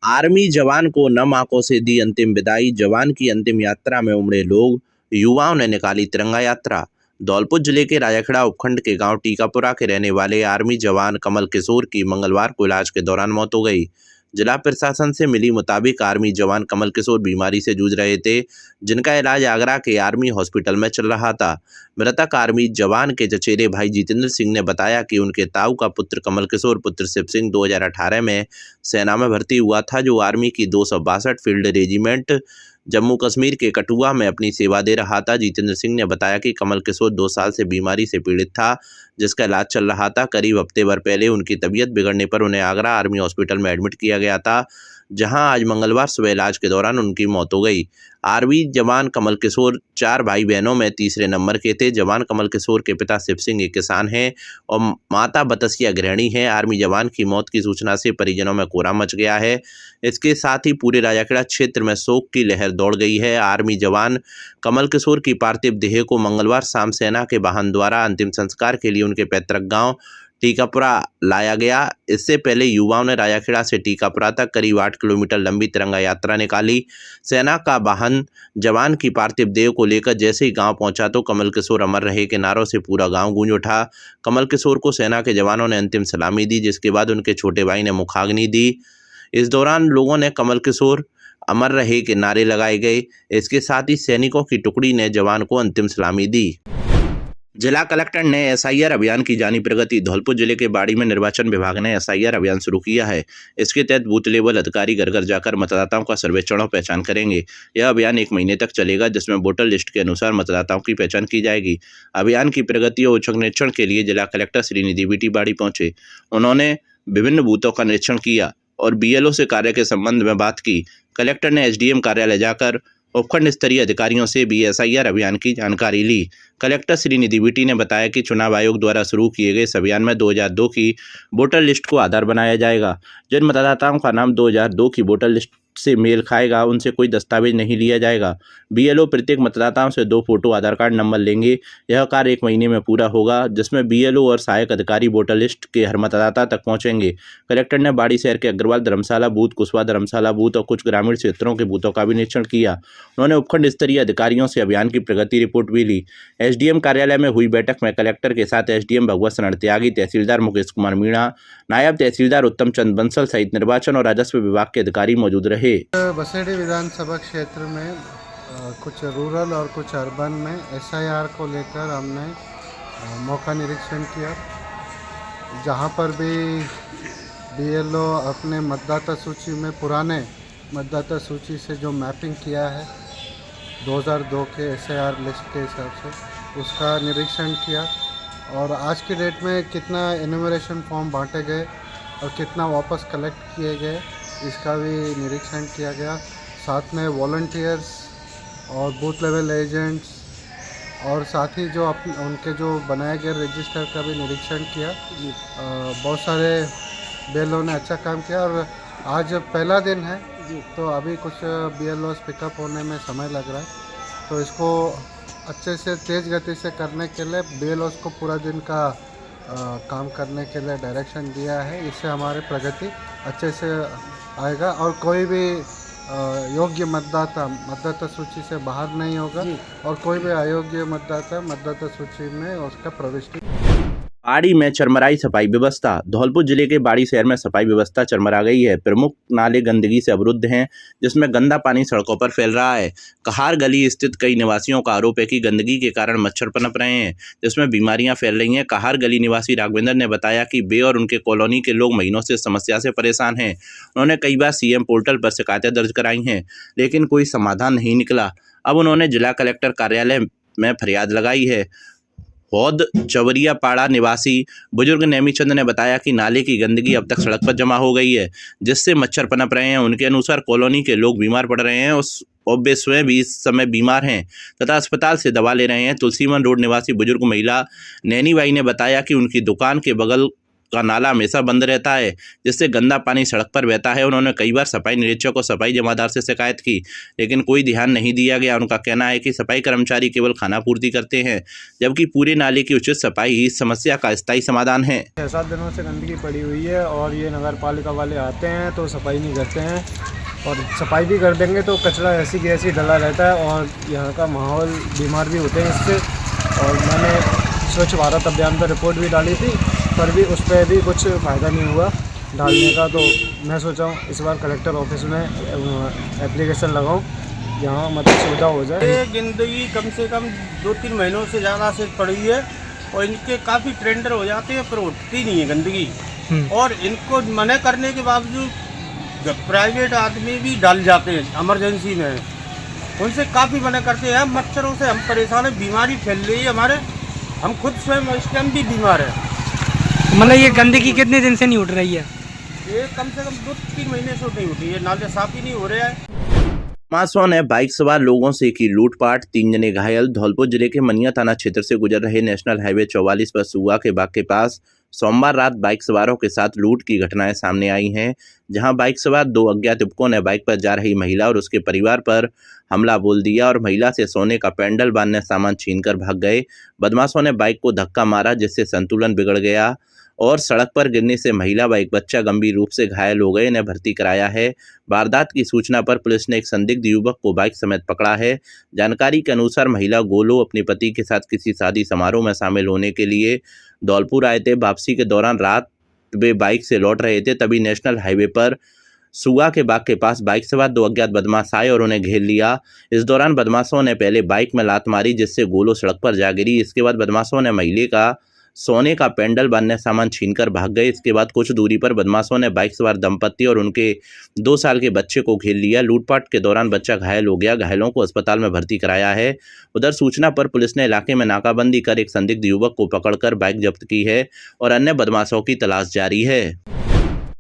Army जवान को नम आंखों से दी अंतिम विदाई। जवान की अंतिम यात्रा में उमड़े लोग, युवाओं ने निकाली तिरंगा यात्रा। धौलपुर जिले के राजाखेड़ा उपखंड के गांव टीकापुरा के रहने वाले आर्मी जवान कमल किशोर की मंगलवार को इलाज के दौरान मौत हो गई। जिला प्रशासन से मिली मुताबिक आर्मी जवान कमल किशोर बीमारी से जूझ रहे थे, जिनका इलाज आगरा के आर्मी हॉस्पिटल में चल रहा था। मृतक आर्मी जवान के चचेरे भाई जितेंद्र सिंह ने बताया कि उनके ताऊ का पुत्र कमल किशोर पुत्र शिव सिंह 2018 में सेना में भर्ती हुआ था, जो आर्मी की 262 फील्ड रेजिमेंट जम्मू कश्मीर के कठुआ में अपनी सेवा दे रहा था। जितेंद्र सिंह ने बताया कि कमल किशोर 2 साल से बीमारी से पीड़ित था, जिसका इलाज चल रहा था। करीब हफ्ते भर पहले उनकी तबीयत बिगड़ने पर उन्हें आगरा आर्मी हॉस्पिटल में एडमिट किया गया था, जहां आज मंगलवार सुबह इलाज के दौरान उनकी मौत हो गई। आर्मी जवान कमल किशोर 4 भाई बहनों में तीसरे नंबर के थे। जवान कमल किशोर के पिता शिव सिंह एक किसान हैं और माता बतसिया गृहिणी हैं। आर्मी जवान की मौत की सूचना से परिजनों में कोहराम मच गया है। इसके साथ ही पूरे राजाखेड़ा क्षेत्र में शोक की लहर दौड़ गई है। आर्मी जवान कमल किशोर की पार्थिव देह को मंगलवार शाम सेना के वाहन द्वारा अंतिम संस्कार के लिए उनके पैतृक गांव टीकापुरा लाया गया। इससे पहले युवाओं ने राजाखेड़ा से टीकापुरा तक करीब 8 किलोमीटर लंबी तिरंगा यात्रा निकाली। सेना का वाहन जवान की पार्थिव देह को लेकर जैसे ही गांव पहुंचा तो कमल किशोर अमर रहे के नारों से पूरा गांव गूंज उठा। कमल किशोर को सेना के जवानों ने अंतिम सलामी दी, जिसके बाद उनके छोटे भाई ने मुखाग्नि दी। इस दौरान लोगों ने कमल किशोर अमर रहे के नारे लगाए गए। इसके साथ ही सैनिकों की टुकड़ी ने जवान को अंतिम सलामी दी। जिला कलेक्टर ने एसआईआर अभियान की जानी प्रगति। धौलपुर जिले के बाड़ी में निर्वाचन विभाग ने एसआईआर अभियान शुरू किया है। इसके तहत बूथ लेवल अधिकारी घर घर जाकर मतदाताओं का सर्वेक्षण और पहचान करेंगे। यह अभियान 1 महीने तक चलेगा, जिसमें वोटर लिस्ट के अनुसार मतदाताओं की पहचान की जाएगी। अभियान की प्रगति और औचक निरीक्षण के लिए जिला कलेक्टर श्रीनिधि बीटी बाड़ी पहुंचे। उन्होंने विभिन्न बूथों का निरीक्षण किया और बीएलओ से कार्य के संबंध में बात की। कलेक्टर ने एसडीएम कार्यालय जाकर उपखंड स्तरीय अधिकारियों से भी एसआईआर अभियान की जानकारी ली। कलेक्टर श्रीनिधि बीटी ने बताया कि चुनाव आयोग द्वारा शुरू किए गए इस अभियान में 2002 की वोटर लिस्ट को आधार बनाया जाएगा। जिन मतदाताओं का नाम 2002 की वोटर लिस्ट से मेल खाएगा, उनसे कोई दस्तावेज नहीं लिया जाएगा। बीएलओ प्रत्येक मतदाताओं से 2 फोटो, आधार कार्ड नंबर लेंगे। यह कार्य 1 महीने में पूरा होगा, जिसमें बीएलओ और सहायक अधिकारी वोटर लिस्ट के हर मतदाता तक पहुंचेंगे। कलेक्टर ने बाड़ी शहर के अग्रवाल धर्मशाला बूथ, कुशवा धर्मशाला बूथ और कुछ ग्रामीण क्षेत्रों के बूथों का भी निरीक्षण किया। उन्होंने उपखंड स्तरीय अधिकारियों से अभियान की प्रगति रिपोर्ट भी ली। एसडीएम कार्यालय में हुई बैठक में कलेक्टर के साथ एसडीएम भगवत शरण त्यागी, तहसीलदार मुकेश कुमार मीणा, नायब तहसीलदार उत्तम चंद बंसल सहित निर्वाचन और राजस्व विभाग के अधिकारी मौजूद रहे। बसेड़ी विधानसभा क्षेत्र में कुछ रूरल और कुछ अर्बन में एसआईआर को लेकर हमने मौका निरीक्षण किया, जहां पर भी बीएलओ अपने मतदाता सूची में पुराने मतदाता सूची से जो मैपिंग किया है 2002 के एसआईआर लिस्ट के हिसाब से, उसका निरीक्षण किया। और आज की डेट में कितना एनुमरेशन फॉर्म बांटे गए और कितना वापस कलेक्ट किए गए, इसका भी निरीक्षण किया गया। साथ में वॉलंटियर्स और बूथ लेवल एजेंट्स और साथ ही जो उनके जो बनाए गए रजिस्टर का भी निरीक्षण किया। बहुत सारे बीएलओ ने अच्छा काम किया और आज पहला दिन है, तो अभी कुछ बीएलओ पिकअप होने में समय लग रहा है। तो इसको अच्छे से तेज़ गति से करने के लिए बीएलओ को पूरा दिन का काम करने के लिए डायरेक्शन दिया है। इससे हमारी प्रगति अच्छे से आएगा और कोई भी योग्य मतदाता सूची से बाहर नहीं होगा और कोई भी अयोग्य मतदाता सूची में उसका प्रविष्टि। बाड़ी में चरमराई सफाई व्यवस्था। धौलपुर जिले के बाड़ी शहर में सफाई व्यवस्था चरमरा गई है। प्रमुख नाले गंदगी से अवरुद्ध हैं, जिसमें गंदा पानी सड़कों पर फैल रहा है। कहार गली स्थित कई निवासियों का आरोप है कि गंदगी के कारण मच्छर पनप रहे हैं, जिसमें बीमारियां फैल रही हैं। कहार गली निवासी राघवेंद्र ने बताया कि वे और उनके कॉलोनी के लोग महीनों से समस्या से परेशान हैं। उन्होंने कई बार सीएम पोर्टल पर शिकायतें दर्ज कराई हैं, लेकिन कोई समाधान नहीं निकला। अब उन्होंने जिला कलेक्टर कार्यालय में फरियाद लगाई है। हौद चवरिया पाड़ा निवासी बुजुर्ग नेमीचंद ने बताया कि नाले की गंदगी अब तक सड़क पर जमा हो गई है, जिससे मच्छर पनप रहे हैं। उनके अनुसार कॉलोनी के लोग बीमार पड़ रहे हैं और वे स्वयं भी इस समय बीमार हैं तथा अस्पताल से दवा ले रहे हैं। तुलसीवन रोड निवासी बुजुर्ग महिला नैनी बाई ने बताया कि उनकी दुकान के बगल का नाला हमेशा बंद रहता है, जिससे गंदा पानी सड़क पर बहता है। उन्होंने कई बार सफाई निरीक्षक और सफाई जमादार से शिकायत की, लेकिन कोई ध्यान नहीं दिया गया। उनका कहना है कि सफाई कर्मचारी केवल खाना पूर्ति करते हैं, जबकि पूरे नाले की उचित सफाई ही इस समस्या का स्थायी समाधान है। 6-7 दिनों से गंदगी पड़ी हुई है और ये नगर पालिका वाले आते हैं तो सफाई नहीं करते हैं, और सफाई भी कर देंगे तो कचरा ऐसी की ऐसी डला रहता है और यहाँ का माहौल बीमार भी होते हैं इससे। और मैंने स्वच्छ भारत अभियान पर रिपोर्ट भी डाली थी, पर भी उस पर भी कुछ फ़ायदा नहीं हुआ डालने का। तो मैं सोचा हूँ इस बार कलेक्टर ऑफिस में एप्लीकेशन लगाऊँ, यहाँ मतलब सुविधा हो जाए। ये गंदगी कम से कम 2-3 महीनों से ज़्यादा से पड़ी है और इनके काफ़ी टेंडर हो जाते हैं पर उठती नहीं है गंदगी। और इनको मना करने के बावजूद प्राइवेट आदमी भी डाल जाते हैं इमरजेंसी में, उनसे काफ़ी मना करते हैं। मच्छरों से हम परेशान हैं, बीमारी फैल रही है हमारे, हम खुद स्वयं इस टाइम भी बीमार हैं। मतलब ये गंदगी कितने दिन से नहीं उठ रही है? ये कम से कम 2-3 महीने से नहीं उठी है, नाले साफ ही नहीं हो रहे हैं। बदमाशों ने बाइक सवार लोगों से की लूटपाट, 3 जने घायल। धौलपुर जिले के मनिया थाना क्षेत्र से गुजर रहे नेशनल हाईवे 44 पर सुआ के बाग के पास सोमवार रात बाइक सवारों के साथ लूट की घटनाएं सामने आई हैं, जहां बाइक सवार 2 अज्ञात युवकों ने बाइक पर जा रही महिला और उसके परिवार पर हमला बोल दिया और महिला से सोने का पेंडल बांधने सामान छीनकर भाग गए। बदमाशों ने बाइक को धक्का मारा, जिससे संतुलन बिगड़ गया और सड़क पर गिरने से महिला व एक बच्चा गंभीर रूप से घायल हो गए। इन्हें भर्ती कराया है। वारदात की सूचना पर पुलिस ने एक संदिग्ध युवक को बाइक समेत पकड़ा है। जानकारी के अनुसार महिला गोलो अपने पति के साथ किसी शादी समारोह में शामिल होने के लिए धौलपुर आए थे। वापसी के दौरान रात वे बाइक से लौट रहे थे, तभी नेशनल हाईवे पर सुआ के बाग के पास बाइक सवार 2 अज्ञात बदमाश आए और उन्हें घेर लिया। इस दौरान बदमाशों ने पहले बाइक में लात मारी, जिससे गोलो सड़क पर जा गिरी। इसके बाद बदमाशों ने महिला का सोने का पेंडल बांधने सामान छीनकर भाग गए। इसके बाद कुछ दूरी पर बदमाशों ने बाइक सवार दंपत्ति और उनके 2 साल के बच्चे को घेर लिया। लूटपाट के दौरान बच्चा घायल हो गया। घायलों को अस्पताल में भर्ती कराया है। उधर सूचना पर पुलिस ने इलाके में नाकाबंदी कर एक संदिग्ध युवक को पकड़कर बाइक जब्त की है और अन्य बदमाशों की तलाश जारी है।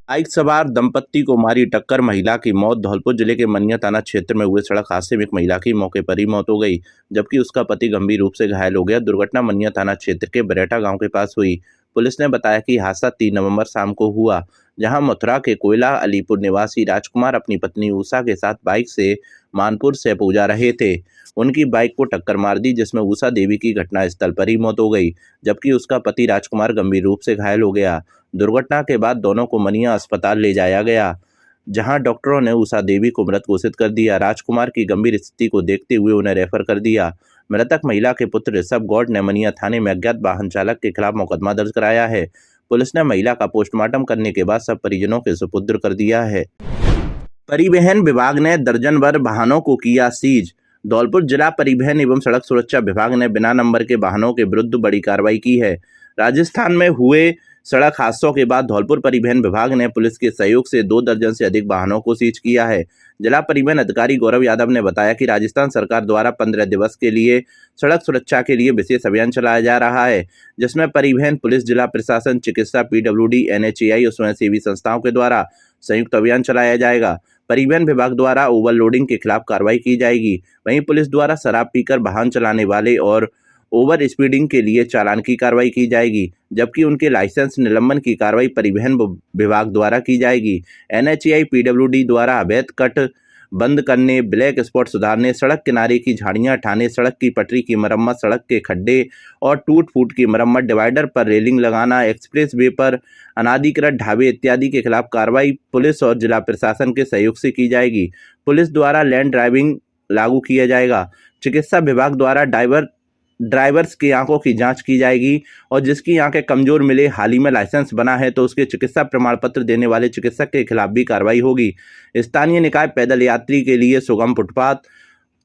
बाइक सवार दंपत्ति को मारी टक्कर, महिला की मौत। धौलपुर जिले के मनिया थाना क्षेत्र में हुए सड़क हादसे में एक महिला की मौके पर ही मौत हो गई, जबकि उसका पति गंभीर रूप से घायल हो गया। दुर्घटना मनिया थाना क्षेत्र के बरेटा गांव के पास हुई। पुलिस ने बताया कि हादसा 3 नवंबर शाम को हुआ, जहां मथुरा के कोयला अलीपुर निवासी राजकुमार अपनी पत्नी उषा के साथ बाइक से मानपुर से जा रहे थे। उनकी बाइक को टक्कर मार दी, जिसमें उषा देवी की घटनास्थल पर ही मौत हो गई, जबकि उसका पति राजकुमार गंभीर रूप से घायल हो गया। दुर्घटना के बाद दोनों को मनिया अस्पताल ले जाया गया, जहां डॉक्टरों ने उषा देवी को मृत घोषित कर दिया। राजकुमार की गंभीर स्थिति को देखते हुए उन्हें रेफर कर दिया। मृतक महिला के पुत्र ऋषभ गौड़ ने मनिया थाने में अज्ञात वाहन चालक के खिलाफ मुकदमा दर्ज कराया है। पुलिस ने महिला का पोस्टमार्टम करने के बाद सब परिजनों के सुपुर्द कर दिया है। परिवहन विभाग ने दर्जनभर वाहनों को किया सीज। धौलपुर जिला परिवहन एवं सड़क सुरक्षा विभाग ने बिना नंबर के वाहनों के विरुद्ध बड़ी कार्रवाई की है। राजस्थान में हुए सड़क हादसों के बाद धौलपुर परिवहन विभाग ने पुलिस के सहयोग से 2 दर्जन से अधिक वाहनों को सीज किया है। जिला परिवहन अधिकारी गौरव यादव ने बताया कि राजस्थान सरकार द्वारा 15 दिवस के लिए सड़क सुरक्षा के लिए विशेष अभियान चलाया जा रहा है, जिसमें परिवहन, पुलिस, जिला प्रशासन, चिकित्सा, PWD, NHAI और स्वयंसेवी संस्थाओं के द्वारा संयुक्त अभियान चलाया जाएगा। परिवहन विभाग द्वारा ओवरलोडिंग के खिलाफ कार्रवाई की जाएगी। वहीं पुलिस द्वारा शराब पीकर वाहन चलाने वाले और ओवर स्पीडिंग के लिए चालान की कार्रवाई की जाएगी, जबकि उनके लाइसेंस निलंबन की कार्रवाई परिवहन विभाग द्वारा की जाएगी। NHAI PWD द्वारा अवैध कट बंद करने, ब्लैक स्पॉट सुधारने, सड़क किनारे की झाड़ियां हटाने, सड़क की पटरी की मरम्मत, सड़क के खड्डे और टूट फूट की मरम्मत, डिवाइडर पर रेलिंग लगाना, एक्सप्रेस वे पर अनाधिकृत ढाबे इत्यादि के खिलाफ कार्रवाई पुलिस और जिला प्रशासन के सहयोग से की जाएगी। पुलिस द्वारा लैंड ड्राइविंग लागू किया जाएगा। चिकित्सा विभाग द्वारा ड्राइवर्स की आंखों की जांच की जाएगी और जिसकी आंखें कमजोर मिले, हाल ही में लाइसेंस बना है तो उसके चिकित्सा प्रमाण पत्र देने वाले चिकित्सक के खिलाफ भी कार्रवाई होगी। स्थानीय निकाय पैदल यात्री के लिए सुगम फुटपाथ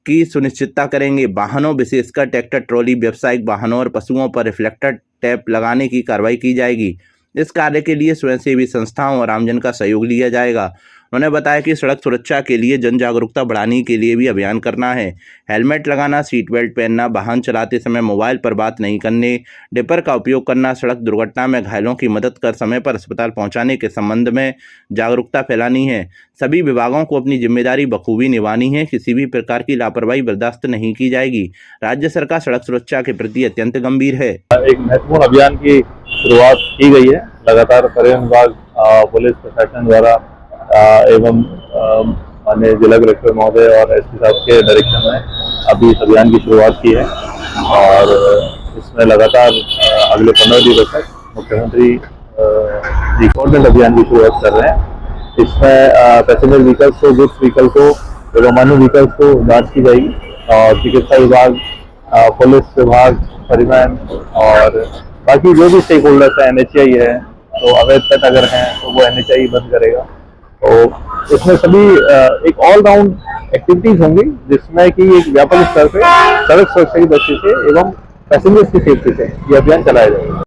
की सुनिश्चितता करेंगे। वाहनों, विशेषकर ट्रैक्टर, ट्रॉली, व्यावसायिक वाहनों और पशुओं पर रिफ्लेक्टर टैप लगाने की कार्रवाई की जाएगी। इस कार्य के लिए स्वयंसेवी संस्थाओं और आमजन का सहयोग लिया जाएगा। उन्होंने बताया कि सड़क सुरक्षा के लिए जन जागरूकता बढ़ाने के लिए भी अभियान करना है। हेलमेट लगाना, सीट बेल्ट पहनना, वाहन चलाते समय मोबाइल पर बात नहीं करने, डिपर का उपयोग करना, सड़क दुर्घटना में घायलों की मदद कर समय पर अस्पताल पहुंचाने के संबंध में जागरूकता फैलानी है। सभी विभागों को अपनी जिम्मेदारी बखूबी निभानी है। किसी भी प्रकार की लापरवाही बर्दाश्त नहीं की जाएगी। राज्य सरकार सड़क सुरक्षा के प्रति अत्यंत गंभीर है। एक महत्वपूर्ण अभियान की शुरुआत की गई है, लगातार परिवहन विभाग, पुलिस प्रशासन द्वारा एवं माननीय जिला कलेक्टर महोदय और एसपी साहब के डायरेक्शन में अभी इस अभियान की शुरुआत की है और इसमें लगातार अगले 15 दिनों तक मुख्यमंत्री जी कोऑर्डिनेट अभियान की शुरुआत कर रहे हैं। इसमें पैसेंजर व्हीकल्स को, गुड्स व्हीकल को एवं मान्य व्हीकल्स को जांच की जाएगी और चिकित्सा विभाग, पुलिस विभाग, परिवहन और बाकी जो भी स्टेक होल्डर्स है, NHAI है, तो अवैध तट अगर हैं तो वो NHAI बंद करेगा। तो इसमें सभी एक ऑलराउंड एक्टिविटीज होंगी जिसमें कि एक व्यापक स्तर पे सड़क सुरक्षा की दृष्टि से एवं पैसेंजर्स की सेफ्टी से ये अभियान चलाया जाएगा।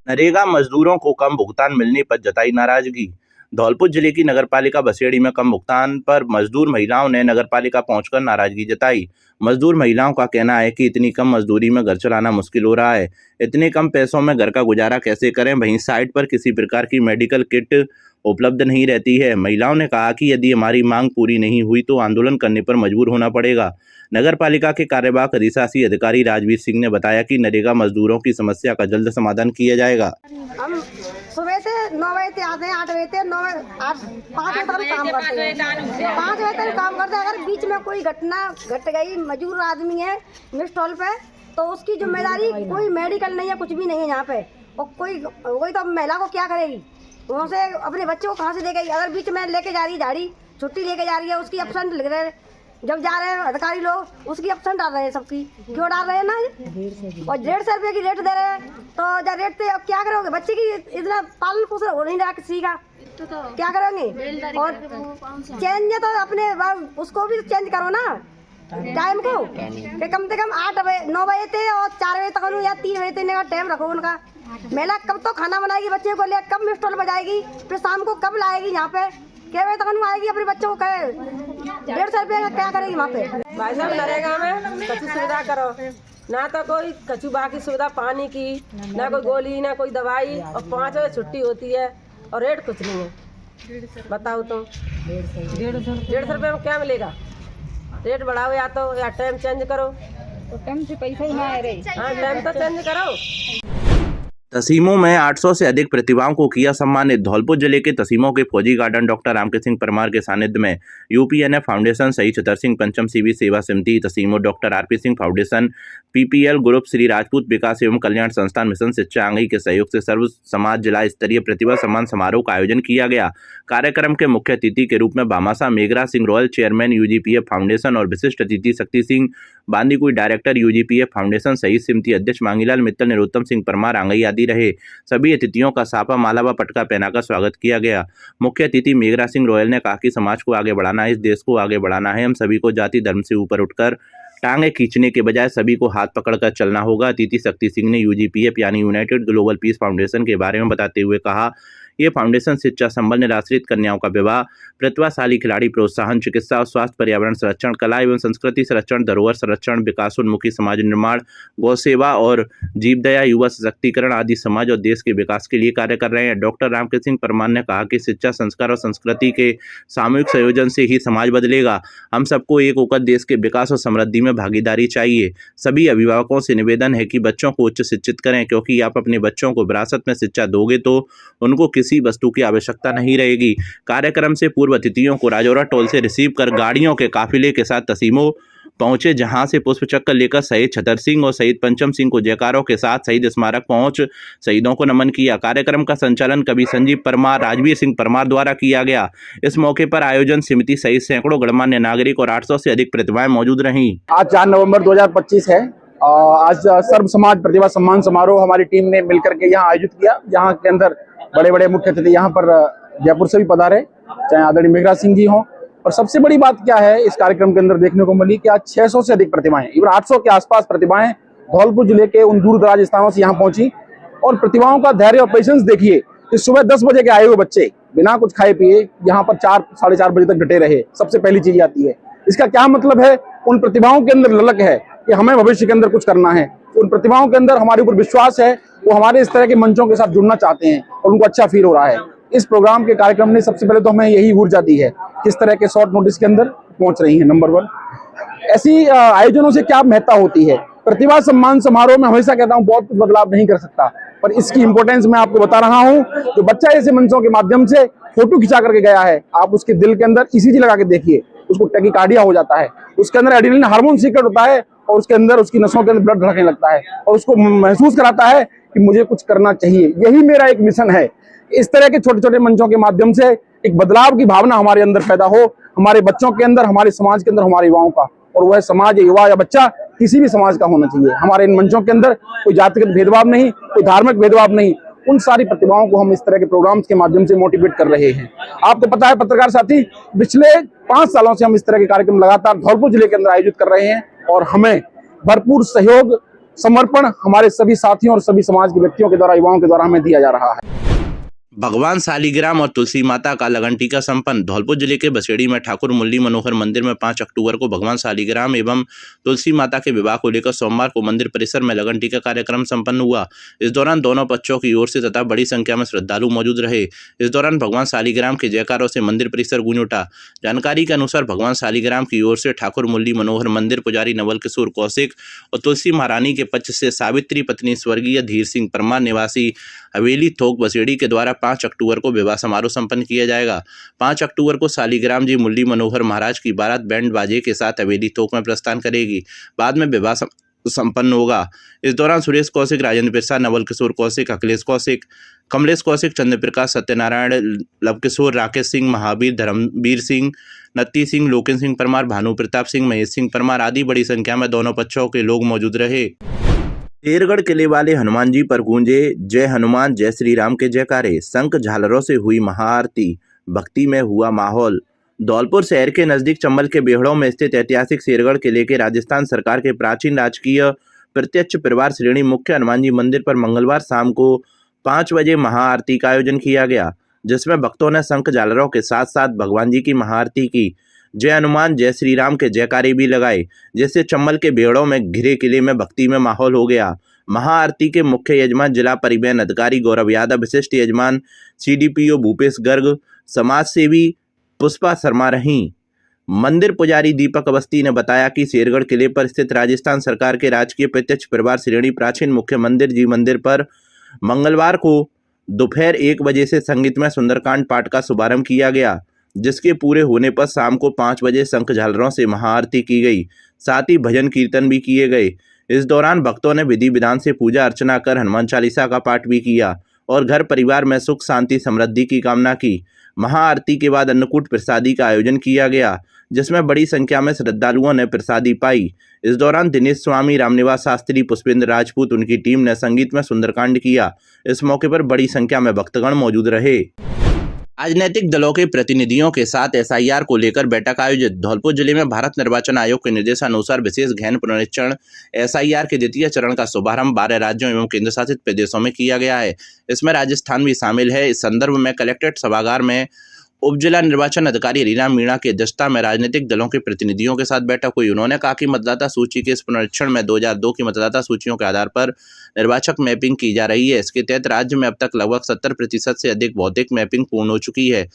नरेगा मजदूरों को कम भुगतान मिलने पर जताई नाराजगी। धौलपुर जिले की नगरपालिका बसेड़ी में कम भुगतान पर मजदूर महिलाओं ने नगरपालिका पहुंचकर नाराजगी जताई। मजदूर महिलाओं का कहना है कि इतनी कम मजदूरी में घर चलाना मुश्किल हो रहा है। इतने कम पैसों में घर का गुजारा कैसे करें। वहीं साइट पर किसी प्रकार की मेडिकल किट उपलब्ध नहीं रहती है। महिलाओं ने कहा कि यदि हमारी मांग पूरी नहीं हुई तो आंदोलन करने पर मजबूर होना पड़ेगा। नगरपालिका के कार्यवाहक अधिशासी अधिकारी राजवीर सिंह ने बताया कि नरेगा मजदूरों की समस्या का जल्द समाधान किया जाएगा। हम सुबह से 9 बजे से आते हैं, 8 बजे से 5 बजे तक काम करते हैं। 5 बजे तक काम करते हैं। अगर बीच में कोई घटना घट गई, मजदूर आदमी है मिस टॉल पे, तो उसकी जिम्मेदारी, कोई मेडिकल नहीं है, कुछ भी नहीं है यहाँ पे। और कोई तो महिला को क्या करेगी, वहाँ से अपने बच्चे को कहाँ से देगी। अगर बीच में लेके जा रही है झाड़ी, छुट्टी लेके जा रही है, उसकी एब्सेंट लिख रहे हैं। जब जा रहे हैं अधिकारी लोग, उसकी एब्सेंट डाल रहे हैं, सबकी क्यों डाल रहे हैं ना। और 150 रुपये की रेट दे रहे हैं, तो जब रेट पे अब क्या करोगे। बच्चे की इतना पालन पोषण हो नहीं रहा किसी का, क्या करोगे। और चेंज तो अपने उसको भी चेंज करो ना टाइम को, कि कम से कम 9 बजे थे और 4 बजे तक या 3 बजे तक का टाइम रखो उनका। महिला कब तो खाना बनाएगी बच्चे को ले, कब मिस्टॉल बजाएगी, फिर शाम को कब लाएगी यहाँ पे, क्या बजे तक आएगी अपने बच्चों को। कहे 150 रुपये का क्या करेगी वहाँ पे। भाई साहब नरेगा में कछु सुविधा करो, ना तो कोई कछु बाकी सुविधा पानी की, ना कोई गोली, ना कोई दवाई, और 5 बजे छुट्टी होती है और रेट कुछ नहीं है। बताओ तुम 150 रुपये में क्या मिलेगा। रेट बढ़ाओ या टाइम चेंज करो। तो टाइम से पैसा ही ना आ रही। हाँ, टाइम तो चेंज करो। तसीमों में 800 से अधिक प्रतिभाओं को किया सम्मानित। धौलपुर जिले के तसीमों के फौजी गार्डन डॉक्टर रामकृष्ण सिंह परमार के सानिध्य में UPNF फाउंडेशन, शहीद छतर सिंह पंचम CV सेवा समिति तसीमों, doctor RP Singh foundation, PPL group, Shri Rajput Vikas evam Kalyan संस्थान, मिशन शिक्षा आंगई के सहयोग से सर्व समाज जिला स्तरीय प्रतिभा सम्मान समारोह का आयोजन किया गया। कार्यक्रम के मुख्य अतिथि के रूप में भामाशाह Meghra Singh Royal, chairman UGPF foundation और विशिष्ट अतिथि Shakti Singh Bandikui, director UGPF foundation, शहीद समिति अध्यक्ष मांगीलाल मित्तल, नरोत्तम सिंह परमार आंगई आदि रहे। सभी अतिथियों का साफा, माला व पटका पहनाकर स्वागत किया गया। मुख्य अतिथि मेघरा सिंह रॉयल ने कहा कि समाज को आगे बढ़ाना है, इस देश को आगे बढ़ाना है। हम सभी को जाति धर्म से ऊपर उठकर टांगे खींचने के बजाय सभी को हाथ पकड़कर चलना होगा। अतिथि शक्ति सिंह ने UGPF यानी यूनाइटेड ग्लोबल पीस फाउंडेशन के बारे में बताते हुए कहा, ये फाउंडेशन शिक्षा, संबल, निराश्रित कन्याओं का विवाह, प्रतिभाशाली खिलाड़ी प्रोत्साहन, चिकित्सा और स्वास्थ्य, पर्यावरण संरक्षण, कला एवं संस्कृति संरक्षण, धरोहर संरक्षण, विकासोन्मुखी समाज निर्माण, गौ सेवा और जीवदया, युवा सशक्तिकरण आदि समाज और देश के विकास के लिए कार्य कर रहे हैं। डॉक्टर रामकृष्ण सिंह परमार ने कहा कि शिक्षा, संस्कार और संस्कृति के सामूहिक संयोजन से ही समाज बदलेगा। हम सबको एक होकर देश के विकास और समृद्धि में भागीदारी चाहिए। सभी अभिभावकों से निवेदन है कि बच्चों को उच्च शिक्षित करें, क्योंकि आप अपने बच्चों को विरासत में शिक्षा दोगे तो उनको किसी वस्तु की आवश्यकता नहीं रहेगी। कार्यक्रम से पूर्व अतिथियों को राजौरा टोल से रिसीव कर गाड़ियों के काफिले के साथ तसीमों पहुंचे, जहां से पुष्प चक्र लेकर शहीद छतर सिंह और शहीद पंचम सिंह को जयकारों के साथ शहीद स्मारक पहुंच शहीदों को नमन किया। कार्यक्रम का संचालन कवि संजीव परमार, राजवीर सिंह परमार द्वारा किया गया। इस मौके पर आयोजन समिति सहित सैकड़ों गणमान्य नागरिक और 800 से अधिक प्रतिभाएं मौजूद रहीं। आज 4 नवंबर 2025 है। आज सर्व समाज प्रतिभा सम्मान समारोह हमारी टीम ने मिलकर के यहाँ आयोजित किया, जहाँ के अंदर बड़े बड़े मुख्य अतिथि यहाँ पर जयपुर से भी पधारे, चाहे आदरणीय मेघरा सिंह जी हों। और सबसे बड़ी बात क्या है इस कार्यक्रम के अंदर देखने को मिली कि आज 600 से अधिक प्रतिभाएं, इवन 800 के आसपास प्रतिभाएं धौलपुर जिले के उन दूर दराज स्थानों से यहाँ पहुंची। और प्रतिभाओं का धैर्य और पेशेंस देखिए कि सुबह 10 बजे के आए हुए बच्चे बिना कुछ खाए पिए यहाँ पर 4 साढ़े 4 बजे तक डटे रहे। सबसे पहली चीज आती है, इसका क्या मतलब है, उन प्रतिभाओं के अंदर ललक है कि हमें भविष्य के अंदर कुछ करना है। उन प्रतिभाओं के अंदर हमारे ऊपर विश्वास है, वो हमारे इस तरह के मंचों के साथ जुड़ना चाहते हैं और उनको अच्छा फील हो रहा है। इस प्रोग्राम के कार्यक्रम ने सबसे पहले तो हमें यही ऊर्जा दी है, किस तरह के शॉर्ट नोटिस के अंदर पहुंच रही है। नंबर 1, ऐसी आयोजनों से क्या महत्ता होती है। प्रतिभा सम्मान समारोह में हमेशा कहता हूं बहुत कुछ बदलाव नहीं कर सकता, पर इसकी इंपॉर्टेंस मैं आपको बता रहा हूँ। जो बच्चा ऐसे मंचों के माध्यम से फोटो खिंचा करके गया है, आप उसके दिल के अंदर ईसीजी लगा के देखिए, उसको टैकीकार्डिया हो जाता है, उसके अंदर एड्रेनलिन हार्मोन सीक्रेट होता है और उसके अंदर उसकी नसों के अंदर ब्लड धड़कने लगता है और उसको महसूस कराता है कि मुझे कुछ करना चाहिए। यही मेरा एक मिशन है। इस तरह के छोटे छोटे मंचों के माध्यम से एक बदलाव की भावना हमारे अंदर पैदा हो, हमारे बच्चों के अंदर, हमारे समाज के अंदर, हमारे युवाओं का, और वह समाज या युवा या बच्चा किसी भी समाज का होना चाहिए। हमारे इन मंचों के अंदर कोई जातिगत भेदभाव नहीं, कोई धार्मिक भेदभाव नहीं। उन सारी प्रतिभाओं को हम इस तरह के प्रोग्राम्स के माध्यम से मोटिवेट कर रहे हैं। आपको पता है पत्रकार साथी, पिछले 5 सालों से हम इस तरह के कार्यक्रम लगातार धौलपुर जिले के अंदर आयोजित कर रहे हैं और हमें भरपूर सहयोग, समर्पण हमारे सभी साथियों और सभी समाज के व्यक्तियों के द्वारा, युवाओं के द्वारा हमें दिया जा रहा है। भगवान सालीग्राम और तुलसी माता का लगन टीका संपन्न। धौलपुर जिले के बसेड़ी में ठाकुर मुरली मनोहर मंदिर में 5 अक्टूबर को भगवान सालीग्राम एवं तुलसी माता के विवाह को लेकर सोमवार को मंदिर परिसर में लगन टीका कार्यक्रम संपन्न हुआ। इस दौरान दोनों पक्षों की ओर से तथा बड़ी संख्या में श्रद्धालु मौजूद रहे। इस दौरान भगवान सालीग्राम के जयकारों से मंदिर परिसर गूंज उठा। जानकारी के अनुसार भगवान सालीग्राम की ओर से ठाकुर मुरली मनोहर मंदिर पुजारी नवल किशोर कौशिक और तुलसी महारानी के पक्ष से सावित्री पत्नी स्वर्गीय धीर सिंह परमार निवासी हवेली थोक बसेड़ी के द्वारा 5 अक्टूबर को विवाह समारोह संपन्न किया जाएगा। 5 अक्टूबर को सालीग्राम जी मुरली मनोहर महाराज की बारात बैंड बाजे के साथ हवेली थोक में प्रस्थान करेगी। बाद में विवाह संपन्न होगा। इस दौरान सुरेश कौशिक, राजेंद्र प्रसाद, नवल किशोर कौशिक, अखिलेश कौशिक, कमलेश कौशिक, चंद्रप्रकाश, सत्यनारायण, लवकिशोर, राकेश सिंह, महावीर, धर्मवीर सिंह, नत्ती सिंह, लोकेन सिंह परमार, भानु प्रताप सिंह, महेश सिंह परमार आदि बड़ी संख्या में दोनों पक्षों के लोग मौजूद रहे। शेरगढ़ किले वाले हनुमान जी पर गूंजे जय हनुमान जय श्री राम के जयकारे। शंख झालरों से हुई महाआरती, भक्ति में हुआ माहौल। धौलपुर शहर के नजदीक चंबल के बेहड़ों में स्थित ऐतिहासिक शेरगढ़ किले के राजस्थान सरकार के प्राचीन राजकीय प्रत्यक्ष परिवार श्रेणी मुख्य हनुमान जी मंदिर पर मंगलवार शाम को 5 बजे महाआरती का आयोजन किया गया, जिसमें भक्तों ने शंख झालरों के साथ साथ भगवान जी की महाआरती की, जय हनुमान जय श्री राम के जयकारे भी लगाए, जिससे चंबल के बेहड़ों में घिरे किले में भक्ति में माहौल हो गया। महाआरती के मुख्य यजमान जिला परिवहन अधिकारी गौरव यादव, विशिष्ट यजमान CDPO भूपेश गर्ग, समाज सेवी पुष्पा शर्मा रहीं। मंदिर पुजारी दीपक अवस्थी ने बताया कि शेरगढ़ किले पर स्थित राजस्थान सरकार के राजकीय प्रत्यक्ष परिवार श्रेणी प्राचीन मुख्य मंदिर जी मंदिर पर मंगलवार को दोपहर 1 बजे से संगीतमय सुंदरकांड पाठ का शुभारंभ किया गया, जिसके पूरे होने पर शाम को 5 बजे शंख झालरों से महाआरती की गई। साथ ही भजन कीर्तन भी किए गए। इस दौरान भक्तों ने विधि विधान से पूजा अर्चना कर हनुमान चालीसा का पाठ भी किया और घर परिवार में सुख शांति समृद्धि की कामना की। महाआरती के बाद अन्नकूट प्रसादी का आयोजन किया गया, जिसमें बड़ी संख्या में श्रद्धालुओं ने प्रसादी पाई। इस दौरान दिनेश स्वामी, रामनिवास शास्त्री, पुष्पेंद्र राजपूत उनकी टीम ने संगीत में सुंदरकांड किया। इस मौके पर बड़ी संख्या में भक्तगण मौजूद रहे। राजनीतिक दलों के प्रतिनिधियों के साथ SIR को लेकर बैठक आयोजित। धौलपुर जिले में भारत निर्वाचन आयोग के निर्देशानुसार विशेष गहन पुनरीक्षण SIR के द्वितीय चरण का शुभारंभ 12 राज्यों एवं केंद्र शासित प्रदेशों में किया गया है। इसमें राजस्थान भी शामिल है। इस संदर्भ में कलेक्ट्रेट सभागार में उप जिला निर्वाचन अधिकारी हरिराम मीणा की अध्यक्षता में राजनीतिक दलों के प्रतिनिधियों के साथ बैठक हुई। उन्होंने कहा कि मतदाता सूची के इस पुनरीक्षण में 2002 की मतदाता सूचियों के आधार पर निर्वाचक मैपिंग की जा रही है। इसके तहत राज्य में अब तक लगभग 70% से अधिक भौतिक मैपिंग पूर्ण हो चुकी है।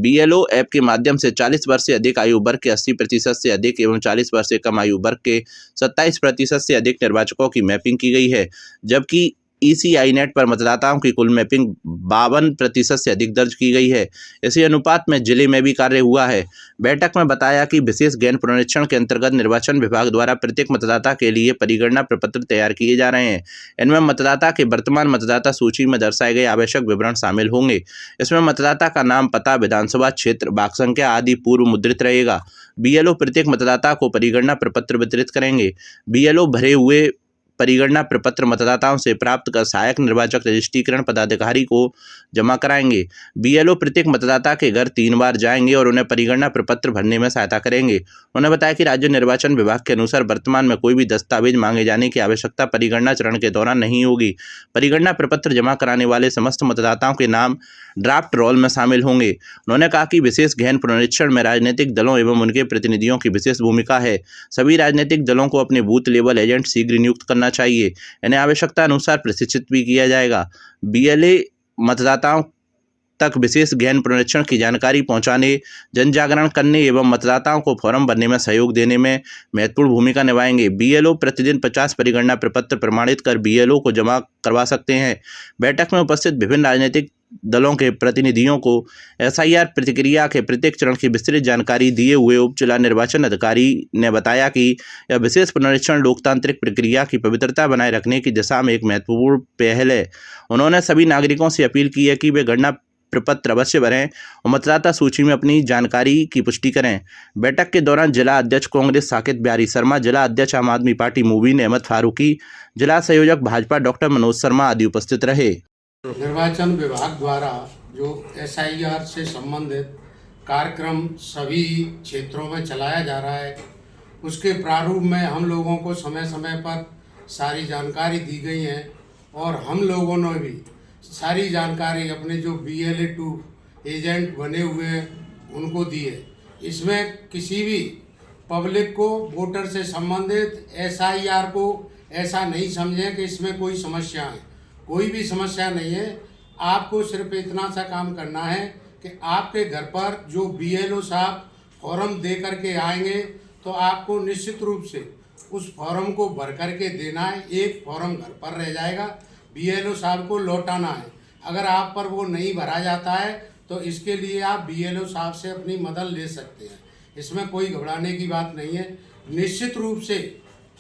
BLO ऐप के माध्यम से 40 वर्ष से अधिक आयु वर्ग के 80% से अधिक एवं 40 वर्ष से कम आयु वर्ग के 27% से अधिक निर्वाचकों की मैपिंग की गई है, जबकि ECI नेट पर मतदाताओं की कुल मैपिंग 52% से अधिक दर्ज की गई है। इसी अनुपात में जिले में भी कार्य हुआ है। बैठक में बताया कि विशेष गहन पुनरीक्षण के अंतर्गत निर्वाचन विभाग द्वारा प्रत्येक मतदाता के लिए परिगणना प्रपत्र तैयार किए जा रहे हैं। इनमें मतदाता के वर्तमान मतदाता सूची में दर्शाए गए आवश्यक विवरण शामिल होंगे। इसमें मतदाता का नाम, पता, विधानसभा क्षेत्र, वार्ड संख्या आदि पूर्व मुद्रित रहेगा। BLO प्रत्येक मतदाता को परिगणना प्रपत्र वितरित करेंगे। BLO भरे हुए परिगणना प्रपत्र मतदाताओं से प्राप्त कर सहायक निर्वाचक रजिस्ट्रीकरण पदाधिकारी को जमा कराएंगे। BLO प्रत्येक मतदाता के घर 3 बार जाएंगे और उन्हें परिगणना प्रपत्र भरने में सहायता करेंगे। उन्होंने बताया कि राज्य निर्वाचन विभाग के अनुसार वर्तमान में कोई भी दस्तावेज मांगे जाने की आवश्यकता परिगणना चरण के दौरान नहीं होगी। परिगणना प्रपत्र जमा कराने वाले समस्त मतदाताओं के नाम ड्राफ्ट रोल में शामिल होंगे। उन्होंने कहा कि विशेष गहन पुनरीक्षण में राजनीतिक दलों एवं उनके प्रतिनिधियों की विशेष भूमिका है। सभी राजनीतिक दलों को अपने बूथ लेवल एजेंट शीघ्र नियुक्त करना चाहिए। इन्हें आवश्यकता अनुसार प्रशिक्षित भी किया जाएगा। BLA मतदाताओं तक विशेष गहन पुनरीक्षण की जानकारी पहुंचाने, जन जागरण करने एवं मतदाताओं को फॉर्म भरने में सहयोग देने में महत्वपूर्ण भूमिका निभाएंगे। बीएलओ प्रतिदिन 50 परिगणना प्रपत्र प्रमाणित कर बीएलओ को जमा करवा सकते हैं। बैठक में उपस्थित विभिन्न राजनीतिक दलों के प्रतिनिधियों को एसआईआर प्रक्रिया के प्रत्येक चरण की विस्तृत जानकारी दिए हुए उप जिला निर्वाचन अधिकारी ने बताया कि यह विशेष पुनरीक्षण लोकतांत्रिक प्रक्रिया की पवित्रता बनाए रखने की दिशा में एक महत्वपूर्ण पहल है। उन्होंने सभी नागरिकों से अपील की है कि वे गणना प्रपत्र अवश्य भरें और मतदाता सूची में अपनी जानकारी की पुष्टि करें। बैठक के दौरान जिला अध्यक्ष कांग्रेस साकेत बिहारी शर्मा, जिला अध्यक्ष आम आदमी पार्टी मुबीन अहमद फारूकी, जिला संयोजक भाजपा डॉक्टर मनोज शर्मा आदि उपस्थित रहे। निर्वाचन विभाग द्वारा जो एसआईआर से संबंधित कार्यक्रम सभी क्षेत्रों में चलाया जा रहा है, उसके प्रारूप में हम लोगों को समय समय पर सारी जानकारी दी गई है और हम लोगों ने भी सारी जानकारी अपने जो BLA-2 एजेंट बने हुए हैं उनको दी है। इसमें किसी भी पब्लिक को वोटर से संबंधित एसआईआर को ऐसा नहीं समझें कि इसमें कोई समस्या है। कोई भी समस्या नहीं है। आपको सिर्फ इतना सा काम करना है कि आपके घर पर जो BLO साहब फॉर्म दे करके आएंगे तो आपको निश्चित रूप से उस फॉर्म को भर करके देना है। एक फॉर्म घर पर रह जाएगा, BLO साहब को लौटाना है। अगर आप पर वो नहीं भरा जाता है तो इसके लिए आप BLO साहब से अपनी मदद ले सकते हैं। इसमें कोई घबराने की बात नहीं है। निश्चित रूप से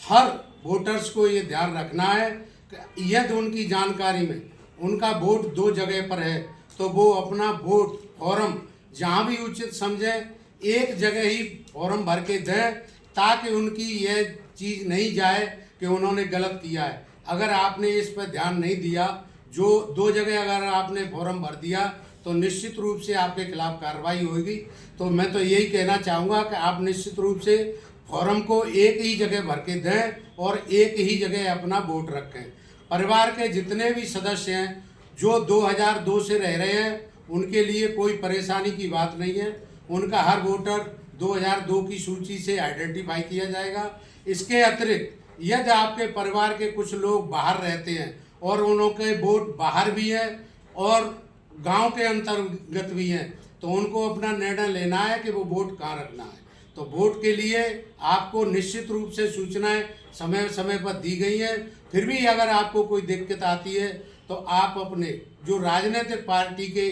हर वोटर्स को ये ध्यान रखना है कि यदि उनकी जानकारी में उनका वोट 2 जगह पर है तो वो अपना वोट फॉर्म जहाँ भी उचित समझें एक जगह ही फॉर्म भर के दें, ताकि उनकी यह चीज़ नहीं जाए कि उन्होंने गलत किया है। अगर आपने इस पर ध्यान नहीं दिया, जो 2 जगह अगर आपने फॉर्म भर दिया तो निश्चित रूप से आपके खिलाफ कार्रवाई होगी। तो मैं तो यही कहना चाहूँगा कि आप निश्चित रूप से फॉर्म को एक ही जगह भर के दें और एक ही जगह अपना वोट रखें। परिवार के जितने भी सदस्य हैं जो 2002 से रह रहे हैं उनके लिए कोई परेशानी की बात नहीं है। उनका हर वोटर 2002 की सूची से आइडेंटिफाई किया जाएगा। इसके अतिरिक्त यदि आपके परिवार के कुछ लोग बाहर रहते हैं और उनके वोट बाहर भी हैं और गांव के अंतर्गत भी हैं, तो उनको अपना निर्णय लेना है कि वो वोट कहाँ रखना है। तो वोट के लिए आपको निश्चित रूप से सूचनाएं समय समय पर दी गई हैं। फिर भी अगर आपको कोई दिक्कत आती है तो आप अपने जो राजनीतिक पार्टी के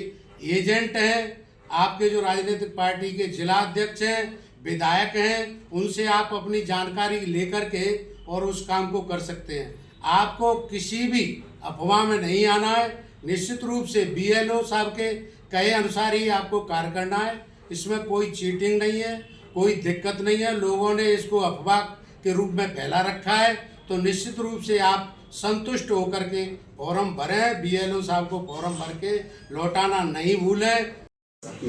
एजेंट हैं, आपके जो राजनीतिक पार्टी के जिला अध्यक्ष हैं, विधायक हैं, उनसे आप अपनी जानकारी लेकर के और उस काम को कर सकते हैं। आपको किसी भी अफवाह में नहीं आना है। निश्चित रूप से BLO साहब के कहे अनुसार ही आपको कार्य करना है। इसमें कोई चीटिंग नहीं है, कोई दिक्कत नहीं है। लोगों ने इसको अफवाह के रूप में फैला रखा है, तो निश्चित रूप से आप संतुष्ट होकर के फॉर्म भरें। BLO साहब को फॉर्म भर के लौटाना नहीं भूलें।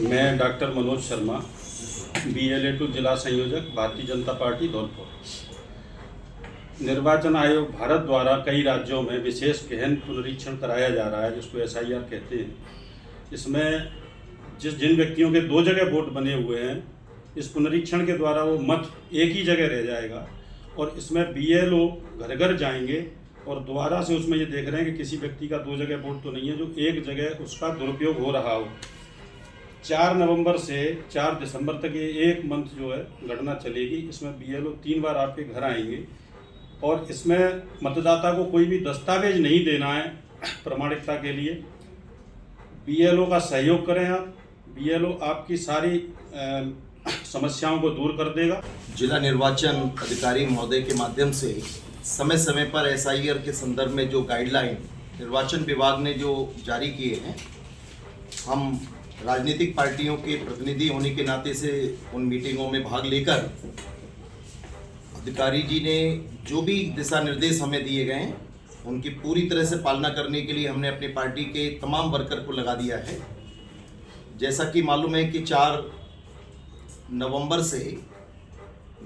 मैं डॉक्टर मनोज शर्मा, BLA-2 जिला संयोजक, भारतीय जनता पार्टी धौलपुर। निर्वाचन आयोग भारत द्वारा कई राज्यों में विशेष गहन पुनरीक्षण कराया जा रहा है, जिसको SIR कहते हैं। इसमें जिन व्यक्तियों के 2 जगह वोट बने हुए हैं, इस पुनरीक्षण के द्वारा वो मत एक ही जगह रह जाएगा और इसमें BLO घर घर जाएंगे और दोबारा से उसमें ये देख रहे हैं कि किसी व्यक्ति का 2 जगह वोट तो नहीं है, जो एक जगह उसका दुरुपयोग हो रहा हो। 4 नवंबर से 4 दिसंबर तक ये 1 मंथ जो है घटना चलेगी। इसमें BLO 3 बार आपके घर आएंगे और इसमें मतदाता को कोई भी दस्तावेज नहीं देना है प्रमाणिकता के लिए। BLO का सहयोग करें आप। BLO आपकी सारी समस्याओं को दूर कर देगा। जिला निर्वाचन अधिकारी महोदय के माध्यम से समय समय पर SIR के संदर्भ में जो गाइडलाइन निर्वाचन विभाग ने जो जारी किए हैं, हम राजनीतिक पार्टियों के प्रतिनिधि होने के नाते से उन मीटिंगों में भाग लेकर अधिकारी जी ने जो भी दिशा निर्देश हमें दिए गए हैं उनकी पूरी तरह से पालना करने के लिए हमने अपनी पार्टी के तमाम वर्कर को लगा दिया है। जैसा कि मालूम है कि 4 नवंबर से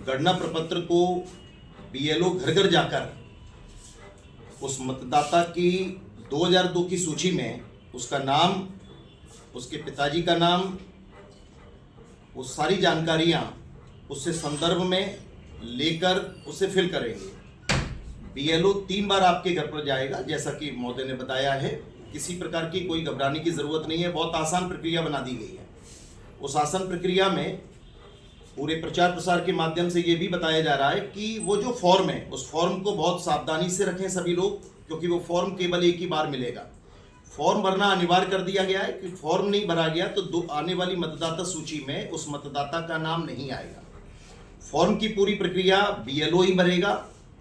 गणना प्रपत्र को BLO घर घर जाकर उस मतदाता की 2002 की सूची में उसका नाम, उसके पिताजी का नाम, वो सारी जानकारियाँ उससे संदर्भ में लेकर उसे फिल करेंगे। BLO 3 बार आपके घर पर जाएगा, जैसा कि महोदय ने बताया है। किसी प्रकार की कोई घबराने की ज़रूरत नहीं है। बहुत आसान प्रक्रिया बना दी गई है। उस आसान प्रक्रिया में पूरे प्रचार प्रसार के माध्यम से ये भी बताया जा रहा है कि वो जो फॉर्म है उस फॉर्म को बहुत सावधानी से रखें सभी लोग, क्योंकि वो फॉर्म केवल एक ही बार मिलेगा। फॉर्म भरना अनिवार्य कर दिया गया है कि फॉर्म नहीं भरा गया तो आने वाली मतदाता सूची में उस मतदाता का नाम नहीं आएगा। फॉर्म की पूरी प्रक्रिया BLO ही भरेगा,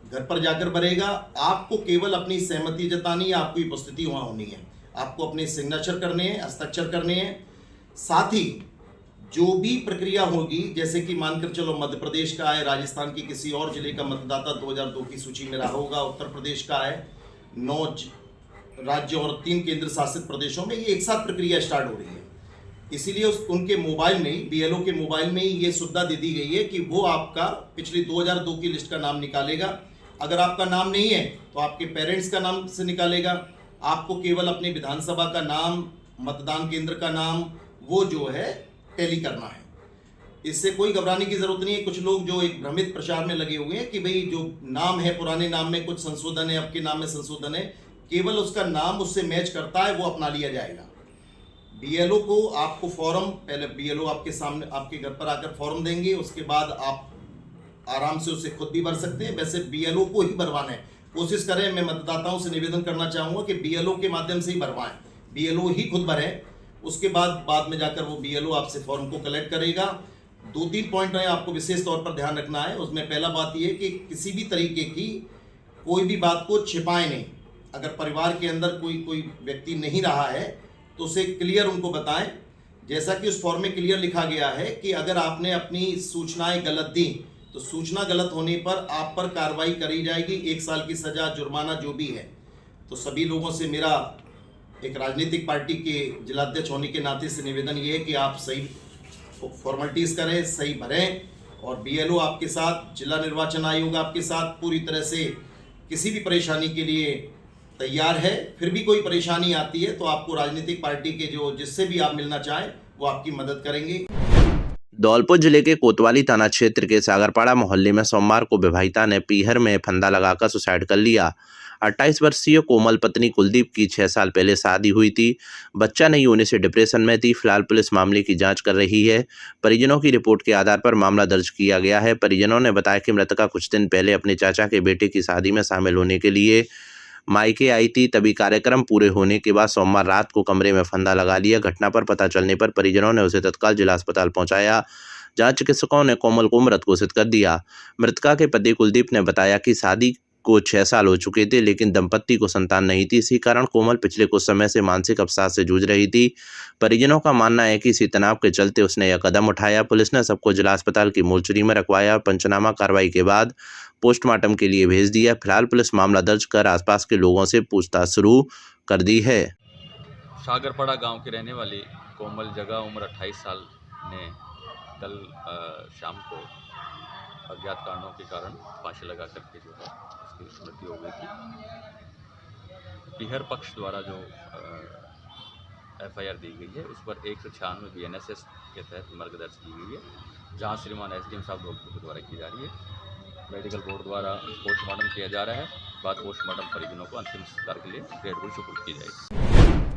घर पर जाकर भरेगा। आपको केवल अपनी सहमति जतानी है, आपकी उपस्थिति वहाँ होनी है, आपको अपने सिग्नेचर करने हैं, हस्ताक्षर करने हैं। साथ ही जो भी प्रक्रिया होगी, जैसे कि मानकर चलो मध्य प्रदेश का है, राजस्थान की किसी और जिले का मतदाता 2002 की सूची में रहा होगा, उत्तर प्रदेश का है, 9 राज्य और 3 केंद्र शासित प्रदेशों में ये एक साथ प्रक्रिया स्टार्ट हो रही है। इसीलिए उनके मोबाइल में ही, BLO के मोबाइल में ही ये सुविधा दे दी गई है कि वो आपका पिछली 2002 की लिस्ट का नाम निकालेगा। अगर आपका नाम नहीं है तो आपके पेरेंट्स का नाम से निकालेगा। आपको केवल अपनी विधानसभा का नाम, मतदान केंद्र का नाम वो जो है टैली करना है। इससे कोई घबराने की जरूरत नहीं है। कुछ लोग जो एक भ्रमित प्रचार में लगे हुए हैं कि भाई जो नाम है पुराने नाम में कुछ संशोधन है, आपके नाम में संशोधन है, केवल उसका नाम उससे मैच करता है वो अपना लिया जाएगा। BLO को आपको फॉर्म, पहले BLO आपके सामने आपके घर पर आकर फॉर्म देंगे, उसके बाद आप आराम से उसे खुद भी भर सकते हैं। वैसे BLO को ही भरवाना है, कोशिश करें। मैं मतदाताओं से निवेदन करना चाहूँगा कि BLO के माध्यम से ही भरवाएं, BLO ही खुद भरें। उसके बाद में जाकर वो BLO आपसे फॉर्म को कलेक्ट करेगा। 2-3 पॉइंट है आपको विशेष तौर पर ध्यान रखना है। उसमें पहला बात ये कि किसी भी तरीके की कोई भी बात को छिपाएं नहीं। अगर परिवार के अंदर कोई व्यक्ति नहीं रहा है तो उसे क्लियर उनको बताएं। जैसा कि उस फॉर्म में क्लियर लिखा गया है कि अगर आपने अपनी सूचनाएं गलत दी तो सूचना गलत होने पर आप पर कार्रवाई करी जाएगी, 1 साल की सज़ा, जुर्माना जो भी है। तो सभी लोगों से मेरा एक राजनीतिक पार्टी के जिलाध्यक्ष होने के नाते से निवेदन ये है कि आप सही फॉर्मेलिटीज़ करें, सही भरें। और BLO आपके साथ, जिला निर्वाचन आयोग आपके साथ पूरी तरह से किसी भी परेशानी के लिए तैयार है। फिर भी कोई परेशानी आती है तो आपको राजनीतिक पार्टी के जिससे भी आप मिलना चाहें वो आपकी मदद करेंगे। धौलपुर जिले के कोतवाली थाना क्षेत्र के सागरपाड़ा मोहल्ले में सोमवार को विवाहिता ने पीहर में फंदा लगाकर सुसाइड कर लिया। 28 वर्षीय कोमल पत्नी कुलदीप की 6 साल पहले शादी हुई थी। बच्चा नहीं होने से डिप्रेशन में थी। फिलहाल पुलिस मामले की जांच कर रही है। परिजनों की रिपोर्ट के आधार पर मामला दर्ज किया गया है। परिजनों ने बताया कि मृतका कुछ दिन पहले अपने चाचा के बेटे की शादी में शामिल होने के लिए मायके आई थी। तभी कार्यक्रम पूरे होने के बाद सोमवार रात को कमरे में फंदा लगा लिया। घटना पर पता चलने पर परिजनों ने उसे तत्काल जिला अस्पताल पहुंचाया, जहां चिकित्सकों ने कोमल को मृत घोषित कर दिया। मृतका के पति कुलदीप ने बताया कि शादी को 6 साल हो चुके थे, लेकिन दंपत्ति को संतान नहीं थी। इसी कारण कोमल पिछले कुछ समय से मानसिक अवसाद से जूझ रही थी। परिजनों का मानना है कि इसी तनाव के चलते उसने यह कदम उठाया। पुलिस ने सबको जिला अस्पताल की मोर्चरी में रखवाया। पंचनामा कार्रवाई के बाद पोस्टमार्टम के लिए भेज दिया। फिलहाल पुलिस मामला दर्ज कर आसपास के लोगों से पूछताछ शुरू कर दी है। सागरपाड़ा गांव की रहने वाली कोमल जगा, उम्र 28 साल ने कल शाम को अज्ञात कारणों के कारण फांसी लगा करके जो है उसकी मृत्यु हो गई थी। पीहर पक्ष द्वारा जो FIR दी गई है उस पर 196 BNSS के तहत मर्ग दर्ज की गई है। जहां श्रीमान SDM साहब धौलपुर के द्वारा की जा रही है। मेडिकल बोर्ड द्वारा पोस्टमार्टम किया जा रहा है। बाद पोस्टमार्टम परिजनों को अंतिम संस्कार के लिए डेड बॉडी सुपुर्द की जाएगी।